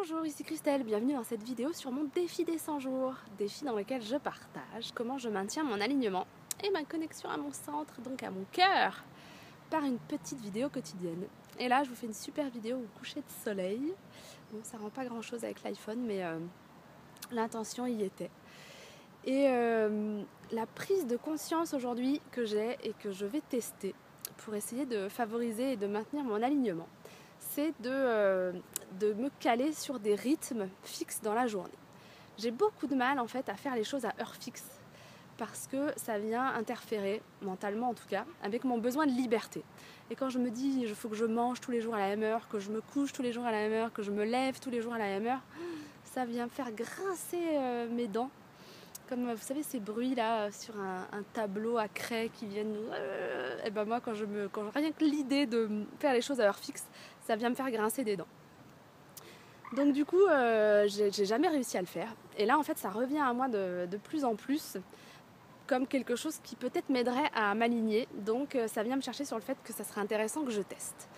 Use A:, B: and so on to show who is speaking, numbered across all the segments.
A: Bonjour, ici Christelle, bienvenue dans cette vidéo sur mon défi des 100 jours. Défi dans lequel je partage comment je maintiens mon alignement et ma connexion à mon centre, donc à mon cœur, par une petite vidéo quotidienne. Et là, je vous fais une super vidéo au coucher de soleil. Bon, ça rend pas grand chose avec l'iPhone, mais l'intention y était. Et la prise de conscience aujourd'hui que j'ai et que je vais tester pour essayer de favoriser et de maintenir mon alignement, c'est de me caler sur des rythmes fixes dans la journée. J'ai beaucoup de mal en fait à faire les choses à heure fixe parce que ça vient interférer, mentalement en tout cas, avec mon besoin de liberté. Et quand je me dis il faut que je mange tous les jours à la même heure, que je me couche tous les jours à la même heure, que je me lève tous les jours à la même heure, ça vient faire grincer mes dents. Comme vous savez ces bruits là sur un tableau à craie qui viennent et ben moi quand rien que l'idée de faire les choses à heure fixe, ça vient me faire grincer des dents. Donc du coup j'ai jamais réussi à le faire et là en fait ça revient à moi de plus en plus comme quelque chose qui peut-être m'aiderait à m'aligner, donc ça vient me chercher sur le fait que ça serait intéressant que je teste.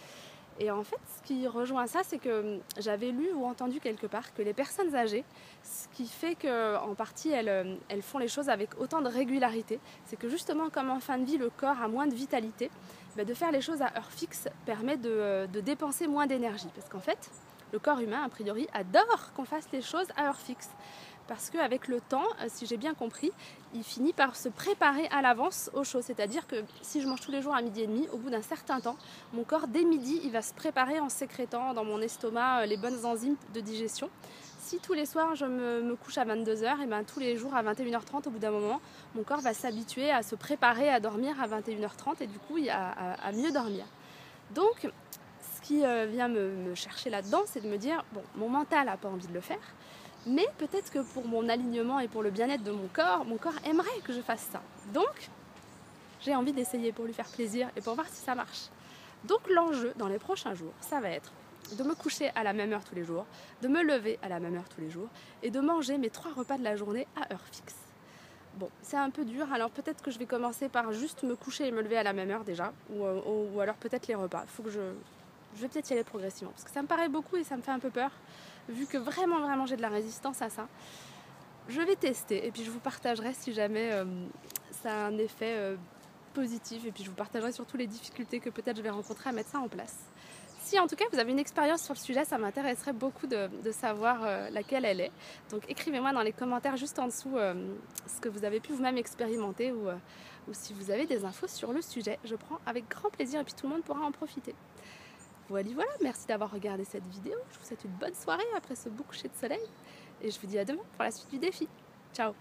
A: Et en fait, ce qui rejoint ça, c'est que j'avais lu ou entendu quelque part que les personnes âgées, ce qui fait qu'en partie elles font les choses avec autant de régularité, c'est que justement comme en fin de vie le corps a moins de vitalité, de faire les choses à heure fixe permet de dépenser moins d'énergie. Parce qu'en fait, le corps humain, a priori, adore qu'on fasse les choses à heure fixe. Parce qu'avec le temps, si j'ai bien compris, il finit par se préparer à l'avance aux choses. C'est-à-dire que si je mange tous les jours à midi et demi, au bout d'un certain temps, mon corps, dès midi, il va se préparer en sécrétant dans mon estomac les bonnes enzymes de digestion. Si tous les soirs, je me couche à 22h, et tous les jours à 21h30, au bout d'un moment, mon corps va s'habituer à se préparer à dormir à 21h30 et du coup, à mieux dormir. Donc, ce qui vient me chercher là-dedans, c'est de me dire, bon, mon mental n'a pas envie de le faire, mais peut-être que pour mon alignement et pour le bien-être de mon corps aimerait que je fasse ça. Donc, j'ai envie d'essayer pour lui faire plaisir et pour voir si ça marche. Donc l'enjeu dans les prochains jours, ça va être de me coucher à la même heure tous les jours, de me lever à la même heure tous les jours et de manger mes 3 repas de la journée à heure fixe. Bon, c'est un peu dur, alors peut-être que je vais commencer par juste me coucher et me lever à la même heure déjà, ou alors peut-être les repas. Je vais peut-être y aller progressivement, parce que ça me paraît beaucoup et ça me fait un peu peur, vu que vraiment j'ai de la résistance à ça. Je vais tester et puis je vous partagerai si jamais ça a un effet positif, et puis je vous partagerai surtout les difficultés que peut-être je vais rencontrer à mettre ça en place. Si en tout cas vous avez une expérience sur le sujet, ça m'intéresserait beaucoup de savoir laquelle elle est. Donc écrivez-moi dans les commentaires juste en dessous ce que vous avez pu vous-même expérimenter ou si vous avez des infos sur le sujet. Je prends avec grand plaisir et puis tout le monde pourra en profiter. Voilà, merci d'avoir regardé cette vidéo. Je vous souhaite une bonne soirée après ce beau coucher de soleil et je vous dis à demain pour la suite du défi. Ciao!